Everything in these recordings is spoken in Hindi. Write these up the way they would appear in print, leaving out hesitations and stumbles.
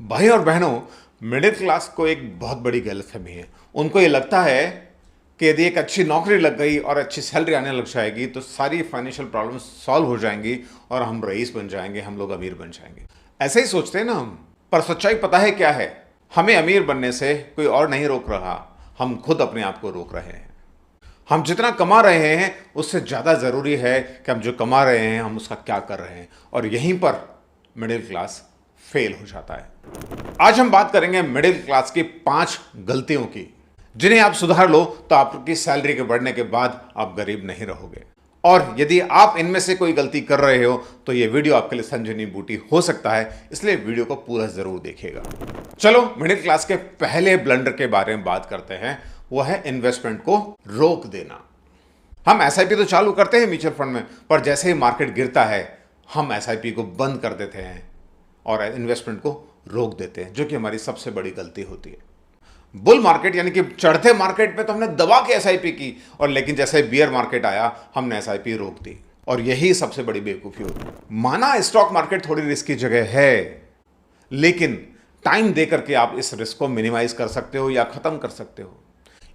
भाई और बहनों, मिडिल क्लास को एक बहुत बड़ी गलतफहमी है। उनको ये लगता है कि यदि एक अच्छी नौकरी लग गई और अच्छी सैलरी आने लग जाएगी तो सारी फाइनेंशियल प्रॉब्लम्स सॉल्व हो जाएंगी और हम रईस बन जाएंगे, हम लोग अमीर बन जाएंगे। ऐसे ही सोचते हैं ना हम। पर सच्चाई पता है क्या है? हमें अमीर बनने से कोई और नहीं रोक रहा, हम खुद अपने आप को रोक रहे हैं। हम जितना कमा रहे हैं उससे ज़्यादा ज़रूरी है कि हम जो कमा रहे हैं हम उसका क्या कर रहे हैं, और यहीं पर मिडिल क्लास फेल हो जाता है। आज हम बात करेंगे मिडिल क्लास की 5 गलतियों की, जिन्हें आप सुधार लो तो आपकी सैलरी के बढ़ने के बाद आप गरीब नहीं रहोगे। और यदि आप इनमें से कोई गलती कर रहे हो तो यह वीडियो आपके लिए संजीवनी बूटी हो सकता है, इसलिए वीडियो को पूरा जरूर देखिएगा। चलो मिडिल क्लास के पहले ब्लंडर के बारे में बात करते हैं। वो है इन्वेस्टमेंट को रोक देना। हम एसआईपी तो चालू करते हैं म्यूचुअल फंड में, पर जैसे ही मार्केट गिरता है हम एसआईपी को बंद कर देते हैं और इन्वेस्टमेंट को रोक देते हैं, जो कि हमारी सबसे बड़ी गलती होती है। बुल मार्केट यानी कि चढ़ते मार्केट में तो हमने दबा के एसआईपी की, और लेकिन जैसे बियर मार्केट आया हमने एसआईपी रोक दी, और यही सबसे बड़ी बेवकूफी होती है। माना स्टॉक मार्केट थोड़ी रिस्की जगह है, लेकिन टाइम देकर के आप इस रिस्क को मिनिमाइज कर सकते हो या खत्म कर सकते हो।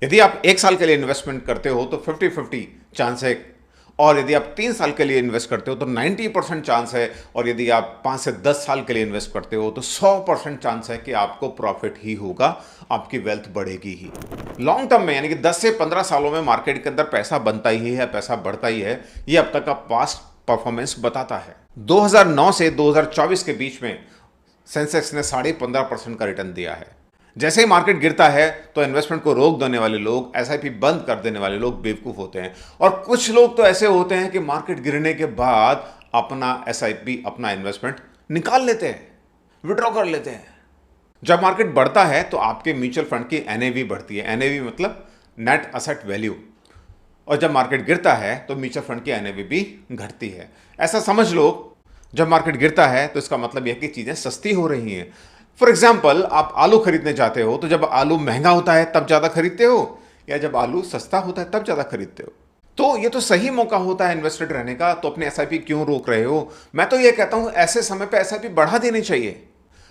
यदि आप 1 साल के लिए इन्वेस्टमेंट करते हो तो 50-50 चांस है, और यदि आप 3 साल के लिए इन्वेस्ट करते हो तो 90% चांस है, और यदि आप 5 से 10 साल के लिए इन्वेस्ट करते हो तो 100% चांस है कि आपको प्रॉफिट ही होगा, आपकी वेल्थ बढ़ेगी ही। लॉन्ग टर्म में यानी कि 10 से 15 सालों में मार्केट के अंदर पैसा बनता ही है, पैसा बढ़ता ही है। ये अब तक का पास्ट परफॉर्मेंस बताता है। 2009 से 2024 के बीच में सेंसेक्स ने 15.5% का रिटर्न दिया है। जैसे ही मार्केट गिरता है तो इन्वेस्टमेंट को रोक देने वाले लोग, एसआईपी बंद कर देने वाले लोग बेवकूफ होते हैं। और कुछ लोग तो ऐसे होते हैं कि मार्केट गिरने के बाद अपना एसआईपी, अपना इन्वेस्टमेंट निकाल लेते हैं, विड्रॉ कर लेते हैं। जब मार्केट बढ़ता है तो आपके म्यूचुअल फंड की एनएवी बढ़ती है। एनएवी मतलब नेट असेट वैल्यू। और जब मार्केट गिरता है तो म्यूचुअल फंड की एनएवी भी घटती है। ऐसा समझ लो, जब मार्केट गिरता है तो इसका मतलब यह कि चीजें सस्ती हो रही हैं। फॉर एग्जाम्पल, आप आलू खरीदने जाते हो तो जब आलू महंगा होता है तब ज्यादा खरीदते हो, या जब आलू सस्ता होता है तब ज्यादा खरीदते हो? तो ये तो सही मौका होता है इन्वेस्टेड रहने का, तो अपने एसआईपी क्यों रोक रहे हो? मैं तो ये कहता हूं ऐसे समय पे एसआईपी बढ़ा देनी चाहिए।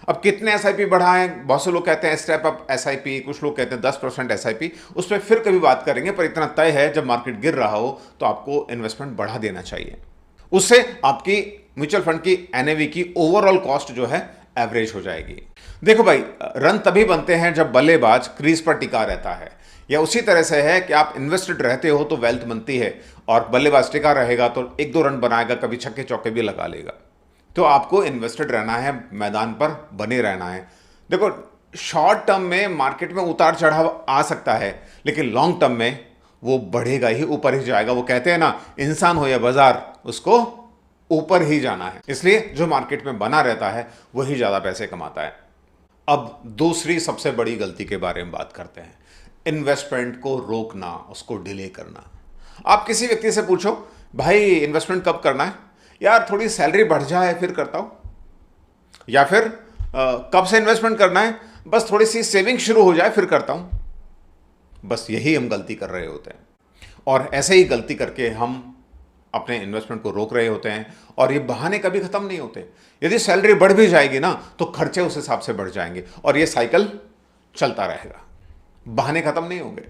अब कितने एसआईपी बढ़ाएं? बहुत से लोग कहते हैं स्टेप अप एसआईपी, कुछ लोग कहते हैं 10% एसआईपी। उस पर फिर कभी बात करेंगे, पर इतना तय है जब मार्केट गिर रहा हो तो आपको इन्वेस्टमेंट बढ़ा देना चाहिए। उससे आपकी म्यूचुअल फंड की एनएवी की ओवरऑल कॉस्ट जो है एवरेज हो जाएगी। देखो भाई, रन तभी बनते हैं जब बल्लेबाज क्रीज पर टिका रहता है। या उसी तरह से है कि आप इन्वेस्टेड रहते हो तो वेल्थ बनती है, और बल्लेबाज टिका रहेगा तो 1-2 रन बनाएगा, कभी छक्के चौके भी लगा लेगा। तो आपको इन्वेस्टेड रहना है, मैदान पर बने रहना है। देखो, शॉर्ट टर्म में मार्केट में उतार चढ़ाव आ सकता है, लेकिन लॉन्ग टर्म में वो बढ़ेगा ही, ऊपर ही जाएगा। वो कहते हैं ना, इंसान हो या बाजार, उसको ऊपर ही जाना है। इसलिए जो मार्केट में बना रहता है वही ज्यादा पैसे कमाता है। अब दूसरी सबसे बड़ी गलती के बारे में बात करते हैं। इन्वेस्टमेंट को रोकना, उसको डिले करना। आप किसी व्यक्ति से पूछो, भाई इन्वेस्टमेंट कब करना है? यार थोड़ी सैलरी बढ़ जाए फिर करता हूं। या फिर कब से इन्वेस्टमेंट करना है? बस थोड़ी सी सेविंग शुरू हो जाए फिर करता हूं। बस यही हम गलती कर रहे होते हैं, और ऐसे ही गलती करके हम अपने इन्वेस्टमेंट को रोक रहे होते हैं। और ये बहाने कभी खत्म नहीं होते। यदि सैलरी बढ़ भी जाएगी ना तो खर्चे उस हिसाब से बढ़ जाएंगे, और ये साइकिल चलता रहेगा। बहाने खत्म नहीं होंगे।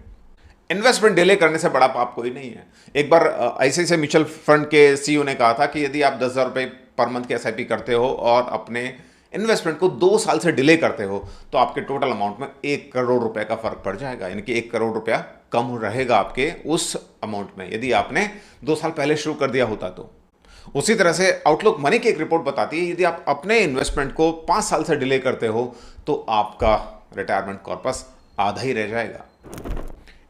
इन्वेस्टमेंट डिले करने से बड़ा पाप कोई नहीं है। एक बार आईसीआईसीआई म्यूचुअल फंड के सीईओ ने कहा था कि यदि आप 10,000 रुपये पर मंथ की एसआईपी करते हो और अपने इन्वेस्टमेंट को 2 साल से डिले करते हो तो आपके टोटल अमाउंट में 1 करोड़ रुपए का फर्क पड़ जाएगा। यानी कि 1 करोड़ रुपया कम रहेगा आपके उस अमाउंट में, यदि आपने 2 साल पहले शुरू कर दिया होता तो। उसी तरह से आउटलुक मनी की एक रिपोर्ट बताती है, यदि आप अपने इन्वेस्टमेंट को 5 साल से डिले करते हो तो आपका रिटायरमेंट कॉर्पस आधा ही रह जाएगा।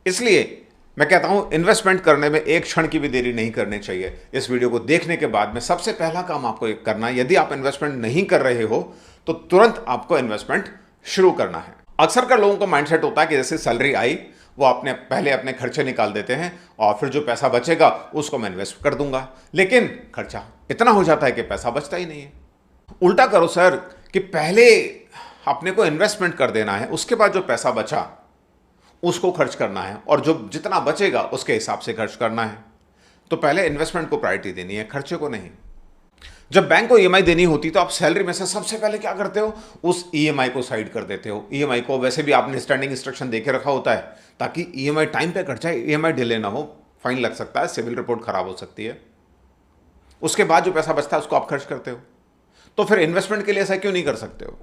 इसलिए मैं कहता हूं, इन्वेस्टमेंट करने में एक क्षण की भी देरी नहीं करनी चाहिए। इस वीडियो को देखने के बाद में सबसे पहला काम आपको करना है, यदि आप इन्वेस्टमेंट नहीं कर रहे हो तो तुरंत आपको इन्वेस्टमेंट शुरू करना है। अक्सर का लोगों का माइंडसेट होता है कि जैसे सैलरी आई वो पहले अपने खर्चे निकाल देते हैं, और फिर जो पैसा बचेगा उसको मैं इन्वेस्ट कर दूंगा। लेकिन खर्चा इतना हो जाता है कि पैसा बचता ही नहीं है। उल्टा करो सर, कि पहले अपने को इन्वेस्टमेंट कर देना है, उसके बाद जो पैसा बचा उसको खर्च करना है, और जो जितना बचेगा उसके हिसाब से खर्च करना है। तो पहले इन्वेस्टमेंट को प्रायोरिटी देनी है, खर्चे को नहीं। जब बैंक को ईएमआई देनी होती तो आप सैलरी में से सबसे पहले क्या करते हो, उस ईएमआई को साइड कर देते हो। ईएमआई को वैसे भी आपने स्टैंडिंग इंस्ट्रक्शन दे के रखा होता है ताकि ईएमआई टाइम पे कट जाए, ईएमआई डिले ना हो, फाइन लग सकता है, सिविल रिपोर्ट खराब हो सकती है। उसके बाद जो पैसा बचता है उसको आप खर्च करते हो। तो फिर इन्वेस्टमेंट के लिए ऐसा क्यों नहीं कर सकते हो?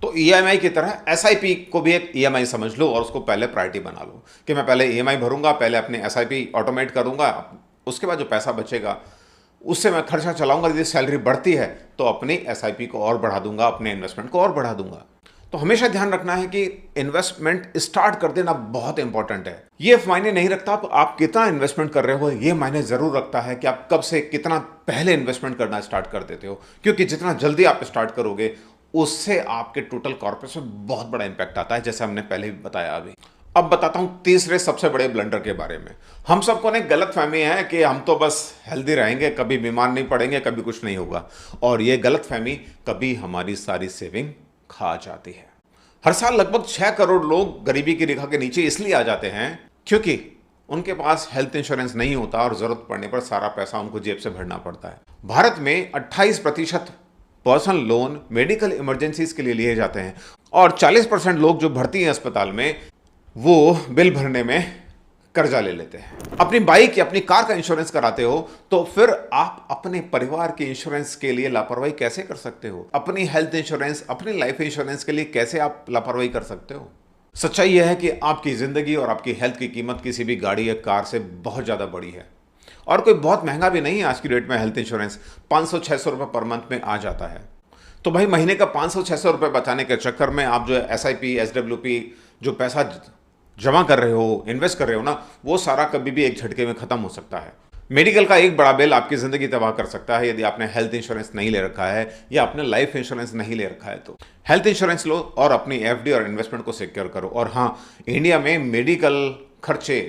तो ईएमआई की तरह एसआईपी को भी एक ईएमआई समझ लो और उसको पहले प्रायोरिटी बना लो कि मैं पहले ईएमआई भरूंगा, पहले अपने एसआईपी ऑटोमेट करूंगा, उसके बाद जो पैसा बचेगा उससे मैं खर्चा चलाऊंगा। यदि सैलरी बढ़ती है तो अपनी एसआईपी को और बढ़ा दूंगा, अपने इन्वेस्टमेंट को और बढ़ा दूंगा। तो हमेशा ध्यान रखना है कि इन्वेस्टमेंट स्टार्ट कर देना बहुत इंपॉर्टेंट है। ये मायने नहीं रखता आप कितना इन्वेस्टमेंट कर रहे हो, ये मायने जरूर रखता है कि आप कब से कितना पहले इन्वेस्टमेंट करना स्टार्ट कर देते हो, क्योंकि जितना जल्दी आप स्टार्ट करोगे उससे आपके टोटल कॉर्पस में बहुत बड़ा इंपैक्ट आता है, जैसे हमने पहले भी बताया। अभी अब बताता हूं तीसरे सबसे बड़े ब्लंडर के बारे में। हम सबको ने गलत फहमी है कि हम तो बस हेल्दी रहेंगे, कभी बीमार नहीं पड़ेंगे, कभी कुछ नहीं होगा, और ये गलत फहमी कभी हमारी सारी सेविंग खा जाती है। हर साल लगभग 6 करोड़ लोग गरीबी की रेखा के नीचे इसलिए आ जाते हैं क्योंकि उनके पास हेल्थ इंश्योरेंस नहीं होता और जरूरत पड़ने पर सारा पैसा उनको जेब से भरना पड़ता है। भारत में 28% पर्सनल लोन मेडिकल इमरजेंसीज के लिए लिए जाते हैं और 40% लोग जो भर्ती हैं अस्पताल में वो बिल भरने में कर्जा ले लेते हैं। अपनी बाइक या अपनी कार का इंश्योरेंस कराते हो तो फिर आप अपने परिवार के इंश्योरेंस के लिए लापरवाही कैसे कर सकते हो? अपनी हेल्थ इंश्योरेंस, अपनी लाइफ इंश्योरेंस के लिए कैसे आप लापरवाही कर सकते हो? सच्चाई यह है कि आपकी जिंदगी और आपकी हेल्थ की कीमत किसी भी गाड़ी या कार से बहुत ज्यादा बड़ी है और कोई बहुत महंगा भी नहीं है। आज की डेट में हेल्थ इंश्योरेंस 500-600 रुपए पर मंथ में आ जाता है। तो भाई महीने का 500-600 रुपए बचाने के चक्कर में आप जो एसआईपी, एसडब्ल्यूपी जो पैसा जमा कर रहे हो, इन्वेस्ट कर रहे हो ना, वो सारा कभी भी एक झटके में खत्म हो सकता है। मेडिकल का एक बड़ा बिल आपकी जिंदगी तबाह कर सकता है यदि आपने हेल्थ इंश्योरेंस नहीं ले रखा है या आपने लाइफ इंश्योरेंस नहीं ले रखा है। तो हेल्थ इंश्योरेंस लो और अपनी एफडी और इन्वेस्टमेंट को सिक्योर करो। और हाँ, इंडिया में मेडिकल खर्चे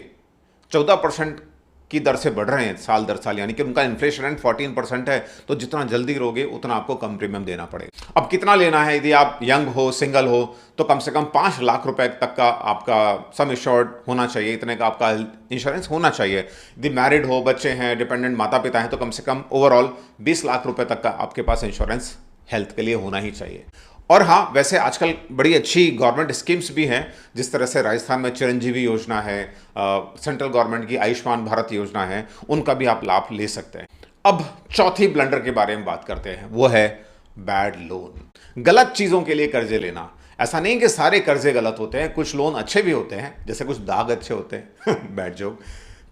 14% की दर से बढ़ रहे हैं साल दर साल, यानी कि उनका इन्फ्लेशन रेट 14% है। तो जितना जल्दी लोगे उतना आपको कम प्रीमियम देना पड़ेगा। अब कितना लेना है? यदि आप यंग हो, सिंगल हो, तो कम से कम 5 लाख रुपए तक का आपका सम इंश्योर्ड होना चाहिए, इतने का आपका इंश्योरेंस होना चाहिए। यदि मैरिड हो, बच्चे हैं, डिपेंडेंट माता पिता हैं, तो कम से कम ओवरऑल 20 लाख रुपए तक का आपके पास इंश्योरेंस हेल्थ के लिए होना ही चाहिए। और हाँ, वैसे आजकल बड़ी अच्छी गवर्नमेंट स्कीम्स भी हैं, जिस तरह से राजस्थान में चिरंजीवी योजना है, सेंट्रल गवर्नमेंट की आयुष्मान भारत योजना है, उनका भी आप लाभ ले सकते हैं। अब चौथी ब्लंडर के बारे में बात करते हैं, वो है बैड लोन। गलत चीज़ों के लिए कर्जे लेना। ऐसा नहीं कि सारे कर्जे गलत होते हैं, कुछ लोन अच्छे भी होते हैं, जैसे कुछ दाग अच्छे होते हैं बैड जोक।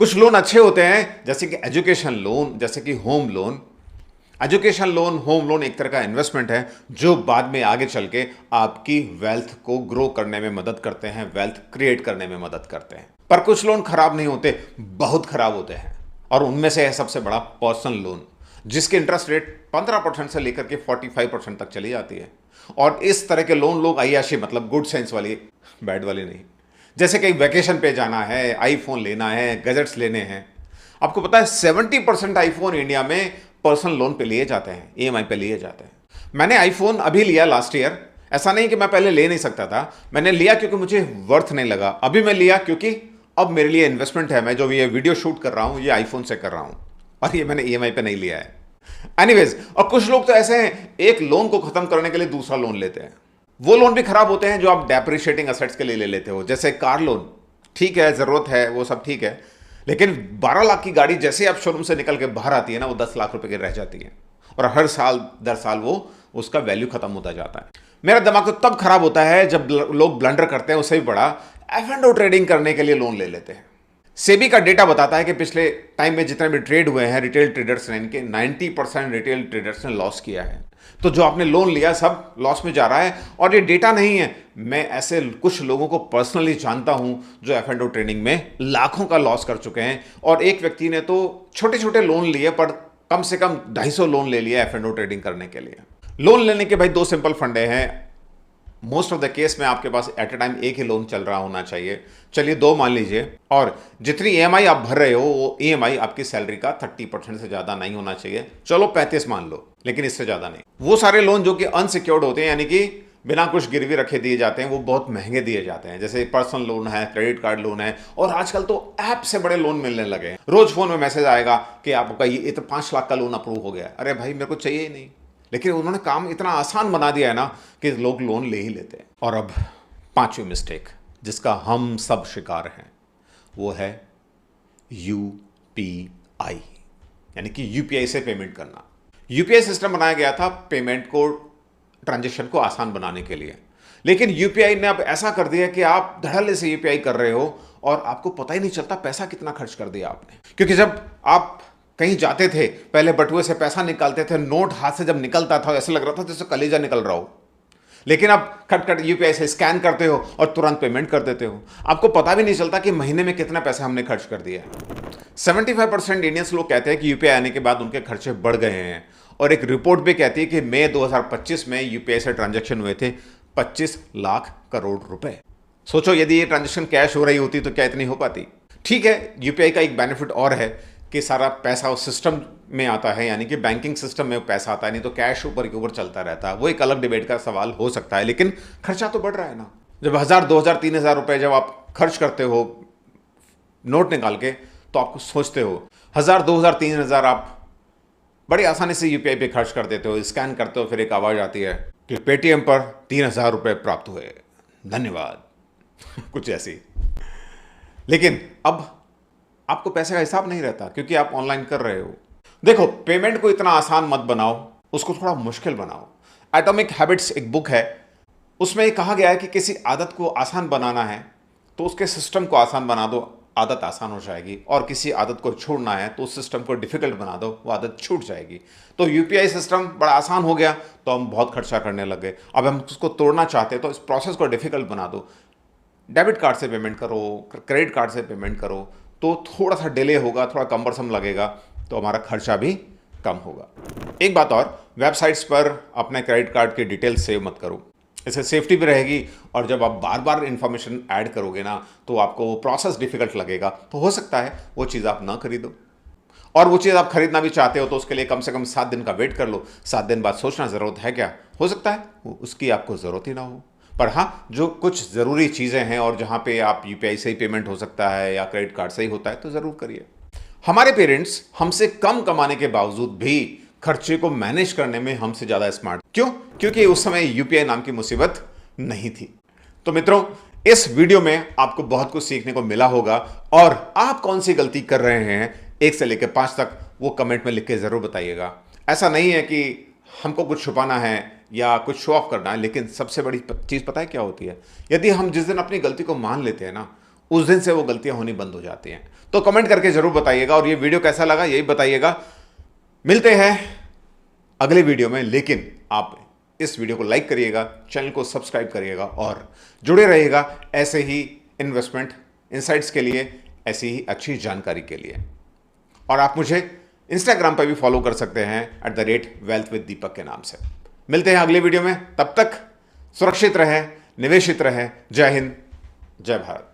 कुछ लोन अच्छे होते हैं जैसे कि एजुकेशन लोन, जैसे कि home loan. Education loan, home loan एक तरह का इन्वेस्टमेंट है जो बाद में आगे चल के आपकी वेल्थ को ग्रो करने में मदद करते हैं, वेल्थ क्रिएट करने में मदद करते हैं। पर कुछ लोन खराब नहीं होते, बहुत खराब होते हैं, और उनमें से है सबसे बड़ा पर्सनल लोन, जिसके इंटरेस्ट रेट 15% से लेकर के 45% तक चली जाती है। और इस तरह के लोन लोग अय्याशी, मतलब गुड सेंस वाली, बैड वाली नहीं, जैसे कहीं वैकेशन पे जाना है, आईफोन लेना है, गैजेट्स लेने हैं। आपको पता है 70% आईफोन इंडिया में पर्सनल लोन पे लिए जाते हैं, ईएमआई पे लिए जाते हैं। मैंने आईफोन अभी लिया लास्ट ईयर। ऐसा नहीं कि मैं पहले ले नहीं सकता था, मैंने लिया क्योंकि मुझे वर्थ नहीं लगा। अभी मैं लिया क्योंकि अब मेरे लिए इन्वेस्टमेंट है। मैं जो ये वीडियो शूट कर रहा हूं ये आईफोन से कर रहा हूं और ये मैंने ईएमआई पे नहीं लिया है। एनीवेज, और कुछ लोग तो ऐसे हैं, एक लोन को खत्म करने के लिए दूसरा लोन लेते हैं। वो लोन भी खराब होते हैं जो आप डेप्रिशिएटिंग एसेट्स के लिए ले लेते हो, जैसे कार लोन। ठीक है, जरूरत है, वो सब ठीक है, लेकिन 12 लाख की गाड़ी जैसे आप शोरूम से निकल के बाहर आती है ना, वो 10 लाख रुपए की रह जाती है और हर साल दर साल वो उसका वैल्यू खत्म होता जाता है। मेरा दिमाग तो तब खराब होता है जब लोग ब्लंडर करते हैं, उससे भी बड़ा F&O ट्रेडिंग करने के लिए लोन ले लेते हैं। सेबी का डेटा बताता है कि पिछले टाइम में जितने भी ट्रेड हुए हैं रिटेल ट्रेडर्स ने, इनके 90% रिटेल ट्रेडर्स ने लॉस किया है। तो जो आपने लोन लिया सब लॉस में जा रहा है। और ये डेटा नहीं है, मैं ऐसे कुछ लोगों को पर्सनली जानता हूं जो F&O ट्रेडिंग में लाखों का लॉस कर चुके हैं। और एक व्यक्ति ने तो छोटे छोटे लोन लिए, पर कम से कम 250 लोन ले लिया F&O ट्रेडिंग करने के लिए। लोन लेने के भाई 2 सिंपल फंडे हैं। मोस्ट ऑफ द केस में आपके पास एट ए टाइम एक ही लोन चल रहा होना चाहिए। चलिए 2 मान लीजिए, और जितनी ईएमआई आप भर रहे हो वो ईएमआई आपकी सैलरी का 30% से ज्यादा नहीं होना चाहिए। चलो 35 मान लो, लेकिन इससे ज्यादा नहीं। वो सारे लोन जो कि अनसिक्योर्ड होते हैं, यानी कि बिना कुछ गिरवी रखे दिए जाते हैं, वो बहुत महंगे दिए जाते हैं। जैसे पर्सनल लोन है, क्रेडिट कार्ड लोन है, और आजकल तो ऐप से बड़े लोन मिलने लगे हैं। रोज फोन में मैसेज आएगा कि आपका ये तो 5 लाख का लोन अप्रूव हो गया। अरे भाई, मेरे को चाहिए ही नहीं, लेकिन उन्होंने काम इतना आसान बना दिया है ना कि लोग लोन ले ही लेते हैं। और अब 5वीं मिस्टेक जिसका हम सब शिकार हैं, वो है यूपीआई, यानी कि यूपीआई से पेमेंट करना। यूपीआई सिस्टम बनाया गया था पेमेंट को, ट्रांजेक्शन को आसान बनाने के लिए, लेकिन यूपीआई ने अब ऐसा कर दिया कि आप धड़ल्ले से यूपीआई कर रहे हो और आपको पता ही नहीं चलता पैसा कितना खर्च कर दिया आपने। क्योंकि जब आप कहीं जाते थे, पहले बटुए से पैसा निकालते थे, नोट हाथ से जब निकलता था ऐसा लग रहा था जैसे कलेजा निकल रहा हो, लेकिन अब खट यूपीआई से स्कैन करते हो और तुरंत पेमेंट कर देते हो। आपको पता भी नहीं चलता कि महीने में कितना पैसा हमने खर्च कर दिया है। 75% इंडियंस लोग कहते हैं कि यूपीआई आने के बाद उनके खर्चे बढ़ गए हैं, और एक रिपोर्ट भी कहती है कि मई 2025 में यूपीआई से ट्रांजैक्शन हुए थे 25 लाख करोड़ रुपए। सोचो, यदि ये ट्रांजैक्शन कैश हो रही होती तो क्या इतनी हो पाती? ठीक है, यूपीआई का एक बेनिफिट और है कि सारा पैसा उस सिस्टम में आता है, यानी कि बैंकिंग सिस्टम में पैसा आता है, नहीं तो कैश ऊपर के ऊपर चलता रहता है। वो एक अलग डिबेट का सवाल हो सकता है, लेकिन खर्चा तो बढ़ रहा है ना। जब 1000, 2000, 3000 रुपए जब आप खर्च करते हो नोट निकाल के, तो आपको सोचते हो 1000, 2000, 3000 आप बड़ी आसानी से यूपीआई पे खर्च कर देते हो, स्कैन करते हो, फिर एक आवाज आती है कि पेटीएम पर 3000 रुपए प्राप्त हुए, धन्यवाद कुछ ऐसी। लेकिन अब आपको पैसे का हिसाब नहीं रहता, क्योंकि आप ऑनलाइन कर रहे हो। देखो, पेमेंट को इतना आसान मत बनाओ, उसको थोड़ा मुश्किल बनाओ। एटॉमिक हैबिट्स एक बुक है, उसमें ये कहा गया है कि किसी आदत को आसान बनाना है तो उसके सिस्टम को आसान बना दो, आदत आसान हो जाएगी। और किसी आदत को छोड़ना है तो उस सिस्टम को डिफिकल्ट बना दो, वो आदत छूट जाएगी। तो यूपीआई सिस्टम बड़ा आसान हो गया तो हम बहुत खर्चा करने लगे। अब हम उसको तोड़ना चाहते हैं तो इस प्रोसेस को डिफिकल्ट बना दो। डेबिट कार्ड से पेमेंट करो, क्रेडिट कार्ड से पेमेंट करो, तो थोड़ा सा डिले होगा, थोड़ा कम्बरसम लगेगा, तो हमारा खर्चा भी कम होगा। एक बात और, वेबसाइट्स पर अपने क्रेडिट कार्ड की डिटेल सेव मत करो, इससे सेफ्टी भी रहेगी। और जब आप बार बार इंफॉर्मेशन ऐड करोगे ना, तो आपको वो प्रोसेस डिफिकल्ट लगेगा, तो हो सकता है वो चीज़ आप ना खरीदो। और वो चीज़ आप खरीदना भी चाहते हो तो उसके लिए कम से कम 7 दिन का वेट कर लो। 7 दिन बाद सोचना ज़रूरत है क्या, हो सकता है उसकी आपको ज़रूरत ही ना हो। पर हाँ, जो कुछ ज़रूरी चीज़ें हैं और जहाँ पे आप यूपीआई से ही पेमेंट हो सकता है या क्रेडिट कार्ड से ही होता है, तो ज़रूर करिए। हमारे पेरेंट्स हमसे कम कमाने के बावजूद भी खर्चे को मैनेज करने में हमसे ज़्यादा स्मार्ट। क्यों? क्योंकि उस समय यूपीआई नाम की मुसीबत नहीं थी। तो मित्रों, इस वीडियो में आपको बहुत कुछ सीखने को मिला होगा, और आप कौन सी गलती कर रहे हैं 1 से लेकर 5 तक, वो कमेंट में लिख के ज़रूर बताइएगा। ऐसा नहीं है कि हमको कुछ छुपाना है या कुछ शो ऑफ करना है, लेकिन सबसे बड़ी चीज़ पता है क्या होती है? यदि हम जिस दिन अपनी गलती को मान लेते हैं ना, उस दिन से वो गलतियां होनी बंद हो जाती हैं। तो कमेंट करके जरूर बताइएगा, और ये वीडियो कैसा लगा यही बताइएगा। मिलते हैं अगले वीडियो में, लेकिन आप इस वीडियो को लाइक करिएगा, चैनल को सब्सक्राइब करिएगा और जुड़े रहिएगा ऐसे ही इन्वेस्टमेंट इनसाइट्स के लिए, ऐसी ही अच्छी जानकारी के लिए। और आप मुझे इंस्टाग्राम पर भी फॉलो कर सकते हैं @wealthwithddeepak के नाम से। मिलते हैं अगले वीडियो में, तब तक सुरक्षित रहें, निवेशित रहें। जय हिंद, जय भारत।